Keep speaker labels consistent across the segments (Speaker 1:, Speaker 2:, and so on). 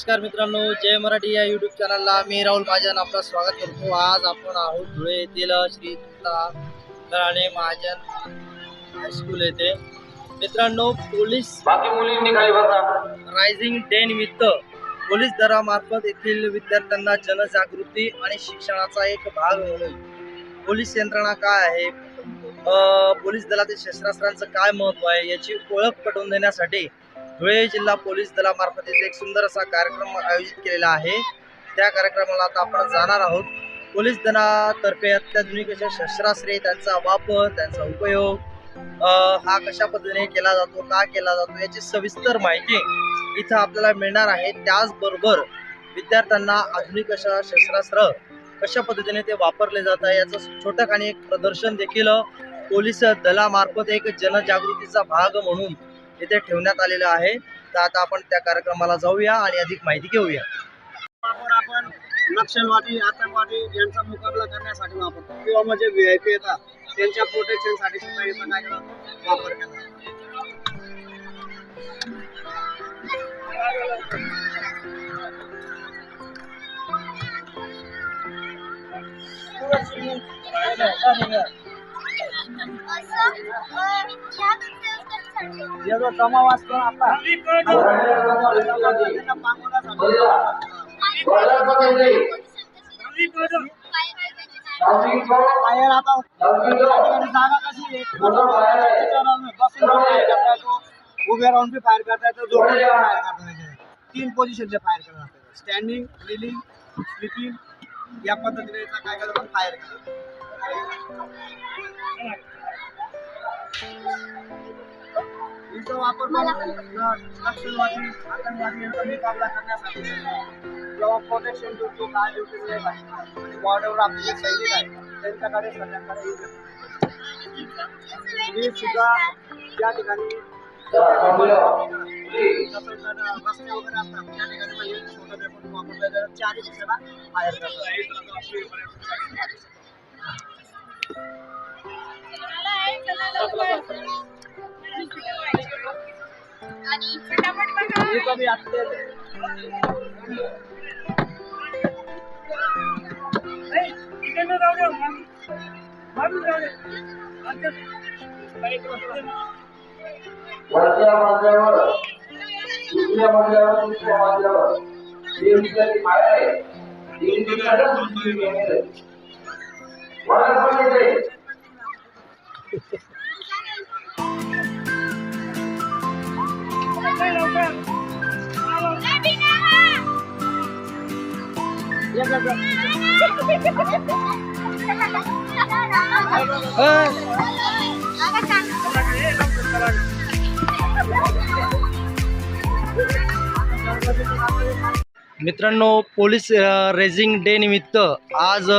Speaker 1: नमस्कार मित्रांनो, जय मराठी या यूट्यूब चॅनलला मी राहुल महाजन आपलं स्वागत करतो। आज आपण आहोत धुळे येथील श्री तुकाराम महाजन हायस्कूल येथे। मित्रांनो, पोलीस रायझिंग डे निमित्त पोलीस दलामार्फत येथील विद्यार्थ्यांना जनजागृती आणि शिक्षणाचा एक भाग म्हणून पोलीस यंत्रणा काय आहे, पोलीस दलातील शस्त्रास्त्रांचं काय महत्त्व आहे याची ओळख पटवून देण्यासाठी धुळे जिल्हा पोलीस दलामार्फत एक सुंदर असा कार्यक्रम आयोजित केलेला आहे। त्या कार्यक्रमाला आता आपण जाणार आहोत। पोलीस दलातर्फे अत्याधुनिक अशा शस्त्रास्त्रे, त्यांचा वापर, त्यांचा उपयोग हा कशा पद्धतीने केला जातो, का केला जातो याची सविस्तर माहिती इथं आपल्याला मिळणार आहे। त्याचबरोबर विद्यार्थ्यांना आधुनिक अशा शस्त्रास्त्र कशा पद्धतीने ते वापरले जात आहे याचं छोटंखानी एक प्रदर्शन देखील पोलीस दलामार्फत एक जनजागृतीचा भाग म्हणून इथे ठेवण्यात आलेलं आहे। तर आता आपण त्या कार्यक्रमाला जाऊया आणि अधिक माहिती घेऊया।
Speaker 2: आपण नक्षलवादी, आतंकवादी यांचा मुकाबला करण्यासाठी वापरतो किंवा म्हणजे VIP येतात त्यांच्या प्रोटेक्शनसाठी सुद्धा याचा काय वापर केला ये जो समावास तो आपला उभे राहून भी फायर करता है, तो जो फायर करता है 3 पोजीशन से फायर करता है, स्टँडिंग, रीलिंग, स्लीपिंग या पद्धतीने काय करतात फायर करतात। इथं वापर नक्षलवादी, आतंकवादी यांचा मुकाबला करण्यासाठी किंवा प्रोटेक्शन ड्युटी, काय ड्युटी आणि बॉर्डरवर आपले जे सैनिक आहेत त्यांच्याकडे सगळ्यांकडे येऊ शकतो। मी सुद्धा या ठिकाणी रस्ते वगैरे असतात त्या ठिकाणी म्हणजे छोटं पेपर वापरलं तर 4 दिवसाला फायर करतात। ये कभी आते
Speaker 3: वरच्या मजल्यावर दुसऱ्या मजल्यावर तिसऱ्या मजल्यावर हे विद्यार्थी बाहेर आहे, हे विद्यार्थी गेले वर पण येते।
Speaker 1: मित्रांनो, पोलीस रेझिंग डे निमित्त आज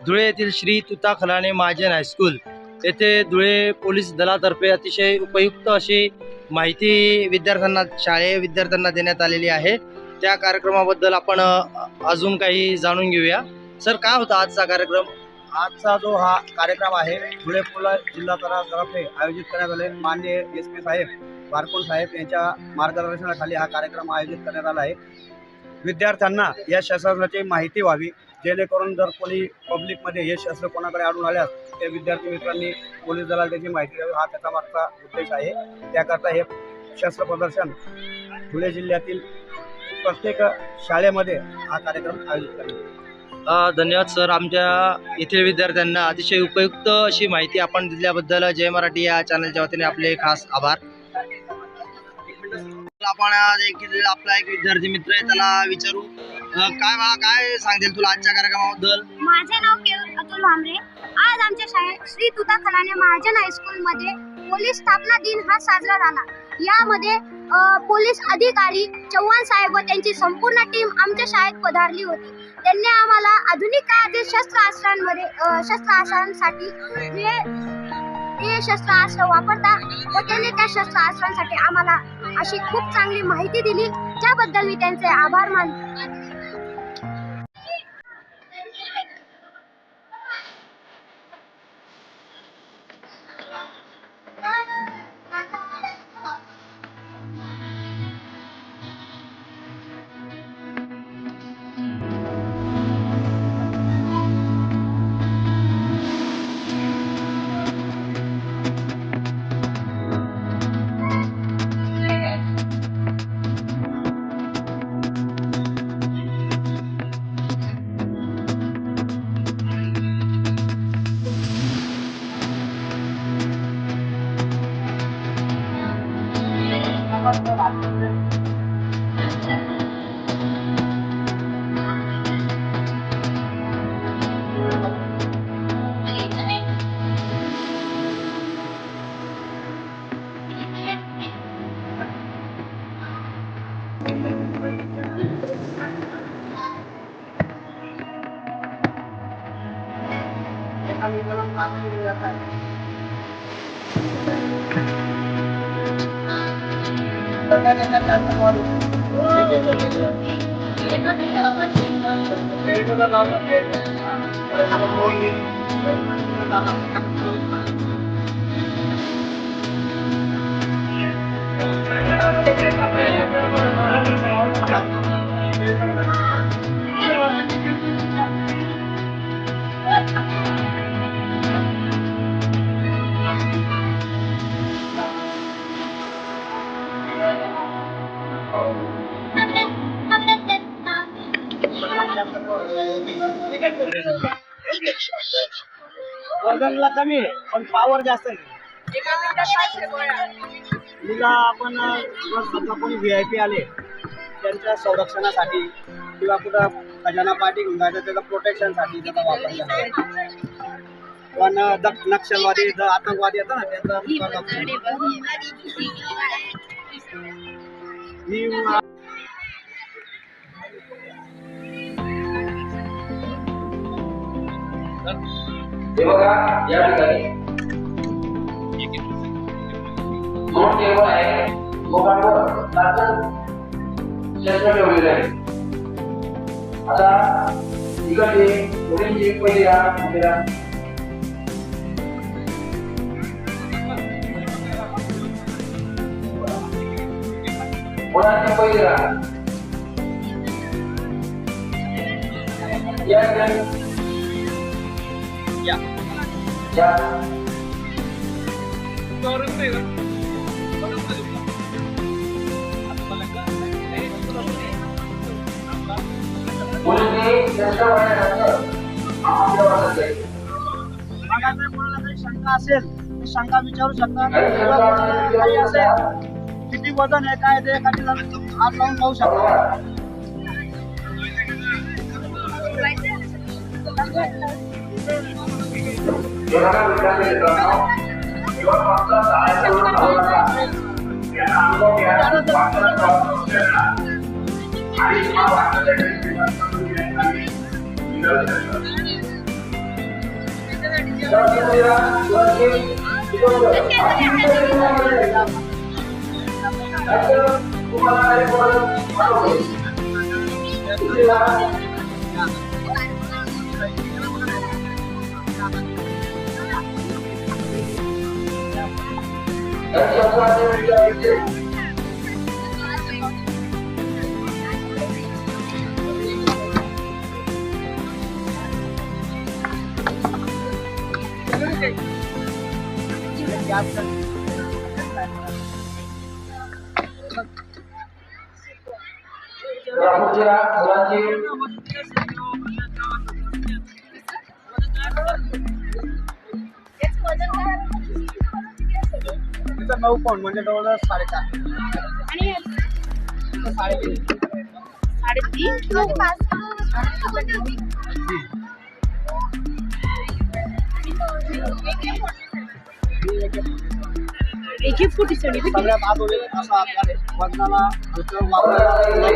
Speaker 1: धुळे येथील श्री तुकाराम महाजन हायस्कूल येथे धुळे पोलीस दलातर्फे अतिशय उपयुक्त अशी माहिती विद्यार्थ्यांना देण्यात आलेली आहे। त्या कार्यक्रमाबद्दल आपण अजून काही जाणून घेऊया। सर, काय होता आजचा कार्यक्रम?
Speaker 2: आजचा जो हा कार्यक्रम आहे धुळे पोलीस जिल्हा तर्फे आयोजित करण्यात आले। माननीय SP साहेब बारकोड साहेब यांच्या मार्गदर्शनाखाली हा कार्यक्रम आयोजित करण्यात आला आहे। विद्यार्थ्यांना या शस्त्रास्त्राची माहिती व्हावी, जेणेकरून जर कोणी पब्लिकमध्ये हे शस्त्र कोणाकडे आढळून आल्यास त्या विद्यार्थी मित्रांनी पोलीस दलाला त्याची माहिती द्यावी, हा त्याचा मागचा उद्देश आहे। त्याकरता हे शस्त्र प्रदर्शन धुळे जिल्ह्यातील प्रत्येक शाळेमध्ये हा कार्यक्रम आयोजित करण्यात।
Speaker 1: धन्यवाद सर, आमच्या येथील विद्यार्थ्यांना अतिशय उपयुक्त अशी माहिती आपण दिल्याबद्दल जय मराठी या चॅनलच्या वतीने आपले खास आभार। आपण देखील आपला एक विद्यार्थी मित्र आहे, त्याला विचारू काय सांगतील तुला आजच्या कार्यक्रमाबद्दल?
Speaker 4: माझे नाव अतुल भामरे। आज आमच्या शाळेत श्री तुकाराम महाजन हायस्कूल मध्ये पोलीस स्थापना दिन हा साजरा झाला। यामध्ये पोलीस अधिकारी चव्हाण साहेब व त्यांची संपूर्ण टीम आमच्या शाळेत पधारली होती। त्यांनी आम्हाला आधुनिक काळातील शस्त्रास्त्रांसाठी जे शस्त्रास्त्र वापरतात व त्यांनी त्या शस्त्रास्त्रांसाठी आम्हाला अशी खूप चांगली माहिती दिली, त्याबद्दल मी त्यांचे आभार मानतो।
Speaker 2: वजनला कमी आहे, पण पॉवर जास्त आहे. मुलं आपण जर समजा कोणी VIP आले त्यांच्या संरक्षणासाठी किंवा कुठं खजाना पार्टी घेऊन जायचं त्याचं प्रोटेक्शनसाठी त्याचा वापर केला. पण नक्षलवादी जर आतंकवादी येतात ना त्याचा
Speaker 3: हे बघा या ठिकाणी दोन टेबल आहे दोघांवर सातच शस्त्र ठेवलेले आहे. आता इकडे मुलींची पहिली रांग उभी राहा. मुलांची पहिली रांग या
Speaker 2: शंका असेल शंका विचारू शकता. काही असेल किती वजन आहे काय ते एखादी हात लावून पाहू शकता. तिचं 9 पाऊंड म्हणजे जवळजवळ 4.5 सगळ्यात आधुनिक असा आकार आहे. वजनाला हलकं वापरायला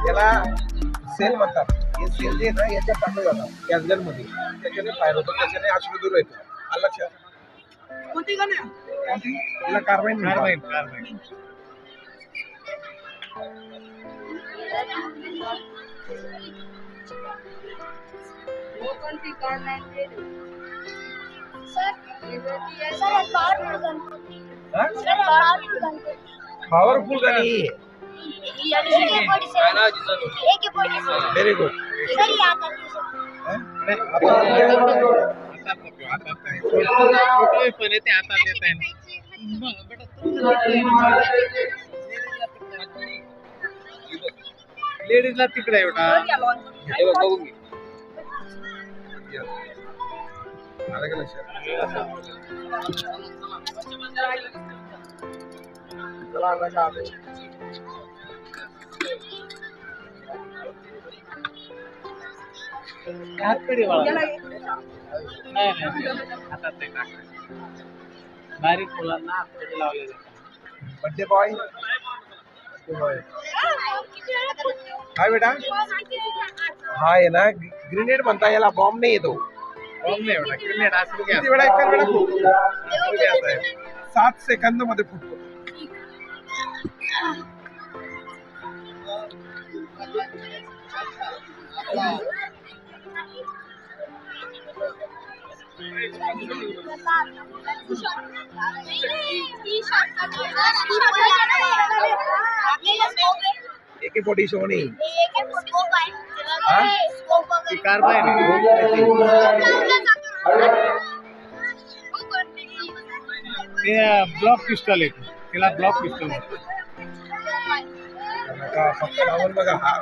Speaker 2: याला सेल म्हणतात. हे सेल जे ना याच्या टाकलं जातात कॅन्सर मध्ये त्याच्याने फायर होतो त्याच्याने अश्रू दूर येतो. आलं लक्षात. कोणती याला कार्बाईन पॉवरफुल गाडी
Speaker 4: AK-47
Speaker 2: व्हेरी गुड.
Speaker 4: सर या आता
Speaker 5: लेडीजला तिकडे बारीक मुलांना हातकडी लावले जातात.
Speaker 2: बर्थडे बॉय काय बेटा हा आहे ना ग्रेनेड म्हणता याला बॉम्ब नाही येतो.
Speaker 5: बॉम्ब नाही एवढा ग्रेनेड असेल की
Speaker 2: किती वेळा एका वेळा फुटतो? 7 सेकंद मध्ये फुटतो. AK-47
Speaker 5: ती कारबाईन ते ब्लॉक पिस्टल आहे. तिला ब्लॉक पिस्टल
Speaker 2: फक्त लावून बघा हा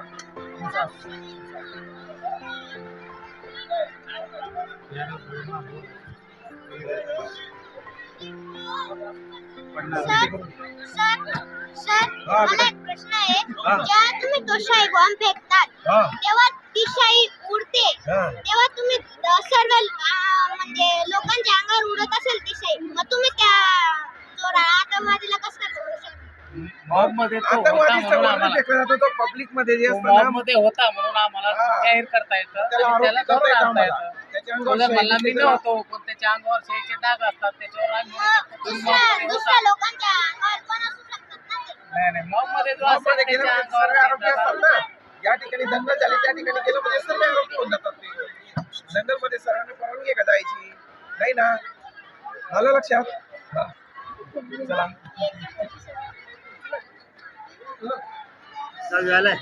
Speaker 4: सर मला एक प्रश्न आहे जेव्हा तुम्ही तो शाई बॉम्ब फेकतात तेव्हा ती शाई उडते तेव्हा तुम्ही सर्व म्हणजे लोकांच्या अंगावर उडत असेल ती शाई मग तुम्ही त्या चोराला आतंकवादीला कसं काय पकडू शकता?
Speaker 5: मॉब मध्ये तो होता
Speaker 2: आतंकवादी
Speaker 5: म्हणून
Speaker 2: सगळं
Speaker 5: आम्हाला
Speaker 2: फेकला जातो तो पब्लिक मध्ये जे असतं
Speaker 5: मॉब
Speaker 2: ना
Speaker 5: मध्ये होता म्हणून आम्हाला जाहीर करता येतं
Speaker 2: त्याला
Speaker 5: आणि त्याला
Speaker 2: आरोप
Speaker 5: धरून
Speaker 2: करता
Speaker 5: आणता
Speaker 2: येतं
Speaker 5: येतं.
Speaker 2: त्याच्या अंगावर
Speaker 5: तुला म्हणला मी
Speaker 2: शाईचे
Speaker 5: नव्हतो पण त्याच्या अंगावर शेचे डाग असतात त्याच्यावर आम्ही म्हणू शकतो तुम्ही
Speaker 4: दुसऱ्या
Speaker 5: मॉब मध्ये होता.
Speaker 4: लोकांच्या अंगावर पण असू शकतात ना ते.
Speaker 5: नाही मॉब मध्ये जो
Speaker 2: मॉब
Speaker 5: असेल
Speaker 2: मध्ये
Speaker 5: त्याच्या
Speaker 2: गेलं
Speaker 5: अंगावर
Speaker 2: सर्व आरोपी
Speaker 5: शेचे
Speaker 2: असतात
Speaker 5: डाग.
Speaker 2: ना. या ठिकाणी दंगल झाली त्या ठिकाणी गेलं म्हणजे सर्व आरोपी होऊन जातात ते. दंगल मध्ये सर्वांना परवानगी आहे का जायची? नाही ना. आलं लक्षात? हा. चला
Speaker 1: झालंय.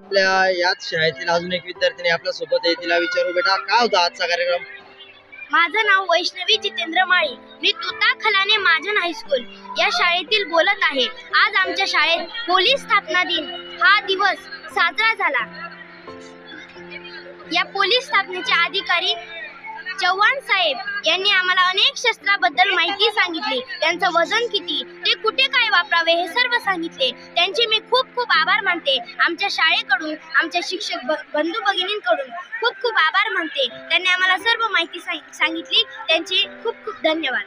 Speaker 1: आपल्या याच शाळेतील अजून एक विद्यार्थिनी आपल्या सोबत आहे. तिला विचारू बेटा काय होता आजचा कार्यक्रम?
Speaker 4: माझं नाव वैष्णवी जितेंद्र माळी. मी तुता खलाने महाजन हायस्कूल या शाळेतील बोलत आहे. आज आमच्या शाळेत पोलीस स्थापना दिन हा दिवस साजरा झाला. या पोलीस स्थापनेचे अधिकारी चव्हाण साहेब यांनी आम्हाला अनेक शस्त्राबद्दल माहिती सांगितली. त्यांचं वजन किती, ते कुठे काय वापरावे हे सर्व सांगितले. त्यांचे मी खूप खूप आभार मानते. आमच्या शाळेकडून आमच्या शिक्षक बंधू भगिनींकडून खूप खूप आभार मानते. त्यांनी आम्हाला सर्व माहिती सांगितली. त्यांचे खूप खूप धन्यवाद.